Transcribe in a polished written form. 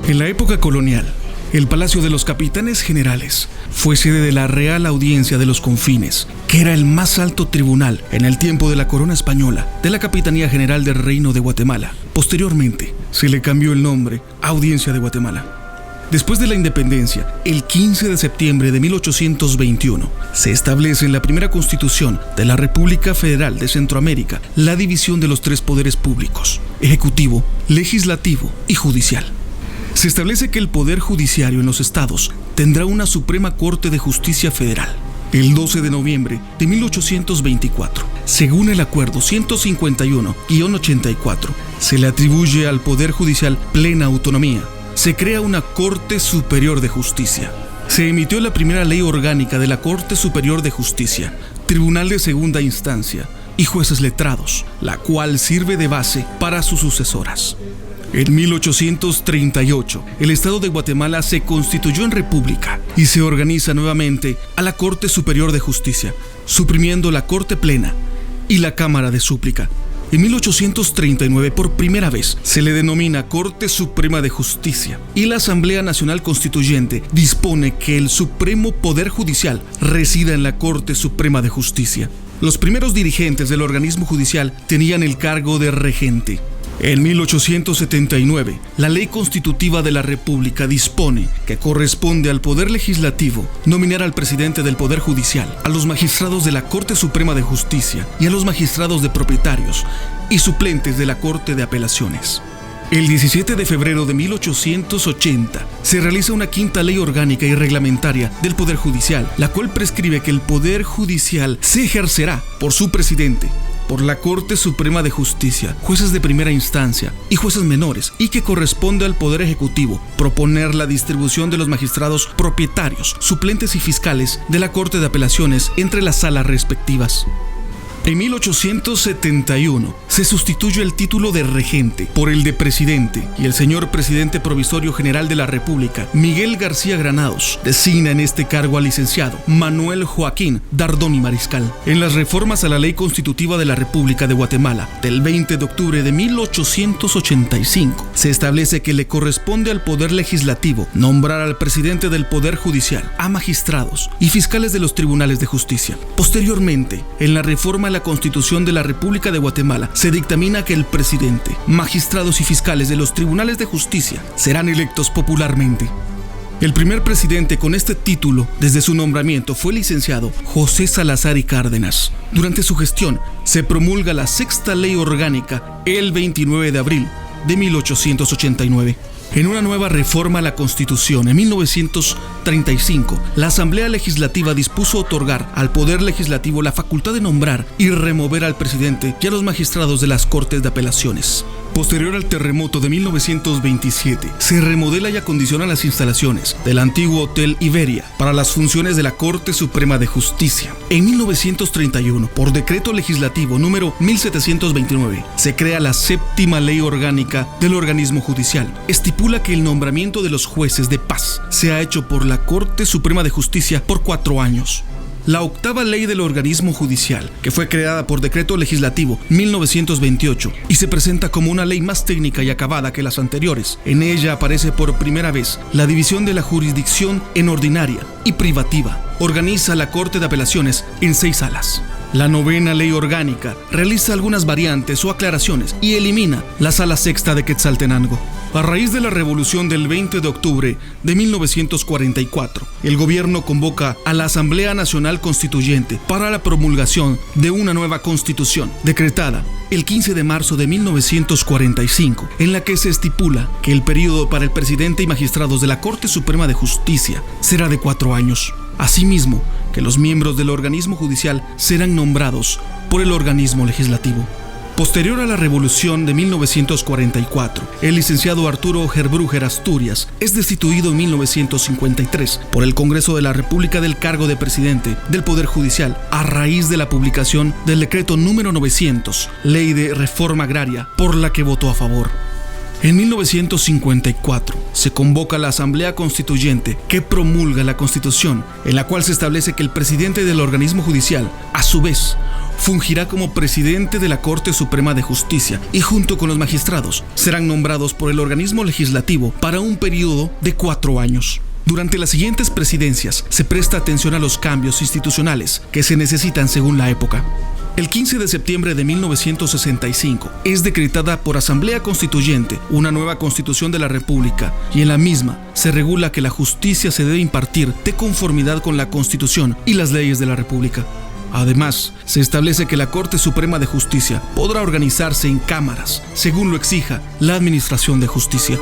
En la época colonial, el Palacio de los Capitanes Generales fue sede de la Real Audiencia de los Confines, que era el más alto tribunal en el tiempo de la corona española de la Capitanía General del Reino de Guatemala. Posteriormente, se le cambió el nombre a Audiencia de Guatemala. Después de la independencia, el 15 de septiembre de 1821, se establece en la primera Constitución de la República Federal de Centroamérica la división de los tres poderes públicos: ejecutivo, legislativo y judicial. Se establece que el Poder Judiciario en los estados tendrá una Suprema Corte de Justicia Federal. El 12 de noviembre de 1824, según el Acuerdo 151-84, se le atribuye al Poder Judicial plena autonomía. Se crea una Corte Superior de Justicia. Se emitió la primera ley orgánica de la Corte Superior de Justicia, Tribunal de Segunda Instancia y jueces letrados, la cual sirve de base para sus sucesoras. En 1838, el Estado de Guatemala se constituyó en república y se organiza nuevamente a la Corte Superior de Justicia, suprimiendo la Corte Plena y la Cámara de Súplica. En 1839, por primera vez, se le denomina Corte Suprema de Justicia y la Asamblea Nacional Constituyente dispone que el Supremo Poder Judicial resida en la Corte Suprema de Justicia. Los primeros dirigentes del organismo judicial tenían el cargo de regente. En 1879, la Ley Constitutiva de la República dispone que corresponde al Poder Legislativo nominar al presidente del Poder Judicial, a los magistrados de la Corte Suprema de Justicia y a los magistrados de propietarios y suplentes de la Corte de Apelaciones. El 17 de febrero de 1880 se realiza una quinta ley orgánica y reglamentaria del Poder Judicial, la cual prescribe que el Poder Judicial se ejercerá por su presidente, por la Corte Suprema de Justicia, jueces de primera instancia y jueces menores, y que corresponde al Poder Ejecutivo proponer la distribución de los magistrados propietarios, suplentes y fiscales de la Corte de Apelaciones entre las salas respectivas. En 1871 se sustituye el título de regente por el de presidente y el señor presidente provisorio general de la República, Miguel García Granados, designa en este cargo al licenciado Manuel Joaquín Dardón y Mariscal. En las reformas a la Ley Constitutiva de la República de Guatemala del 20 de octubre de 1885 se establece que le corresponde al Poder Legislativo nombrar al presidente del Poder Judicial, a magistrados y fiscales de los tribunales de justicia. Posteriormente, en la reforma la Constitución de la República de Guatemala se dictamina que el presidente, magistrados y fiscales de los tribunales de justicia serán electos popularmente. El primer presidente con este título desde su nombramiento fue el licenciado José Salazar y Cárdenas. Durante su gestión se promulga la sexta ley orgánica el 29 de abril de 1889. En una nueva reforma a la Constitución, en 1935, la Asamblea Legislativa dispuso otorgar al Poder Legislativo la facultad de nombrar y remover al presidente y a los magistrados de las Cortes de Apelaciones. Posterior al terremoto de 1927, se remodela y acondiciona las instalaciones del antiguo Hotel Iberia para las funciones de la Corte Suprema de Justicia. En 1931, por decreto legislativo número 1729, se crea la séptima ley orgánica del organismo judicial. Estipula que el nombramiento de los jueces de paz sea hecho por la Corte Suprema de Justicia por 4 años. La octava ley del organismo judicial, que fue creada por decreto legislativo 1928 y se presenta como una ley más técnica y acabada que las anteriores. En ella aparece por primera vez la división de la jurisdicción en ordinaria y privativa. Organiza la Corte de Apelaciones en 6 salas. La novena ley orgánica realiza algunas variantes o aclaraciones y elimina la sala sexta de Quetzaltenango. A raíz de la revolución del 20 de octubre de 1944, el gobierno convoca a la Asamblea Nacional Constituyente para la promulgación de una nueva constitución, decretada el 15 de marzo de 1945, en la que se estipula que el periodo para el presidente y magistrados de la Corte Suprema de Justicia será de 4 años. Asimismo, que los miembros del organismo judicial serán nombrados por el organismo legislativo. Posterior a la revolución de 1944, el licenciado Arturo Gerbruger Asturias es destituido en 1953 por el Congreso de la República del cargo de presidente del Poder Judicial a raíz de la publicación del decreto número 900, Ley de Reforma Agraria, por la que votó a favor. En 1954 se convoca la Asamblea Constituyente que promulga la Constitución, en la cual se establece que el presidente del organismo judicial, a su vez, fungirá como presidente de la Corte Suprema de Justicia y junto con los magistrados serán nombrados por el organismo legislativo para un periodo de 4 años. Durante las siguientes presidencias se presta atención a los cambios institucionales que se necesitan según la época. El 15 de septiembre de 1965 es decretada por Asamblea Constituyente una nueva Constitución de la República y en la misma se regula que la justicia se debe impartir de conformidad con la Constitución y las leyes de la República. Además, se establece que la Corte Suprema de Justicia podrá organizarse en cámaras, según lo exija la Administración de Justicia.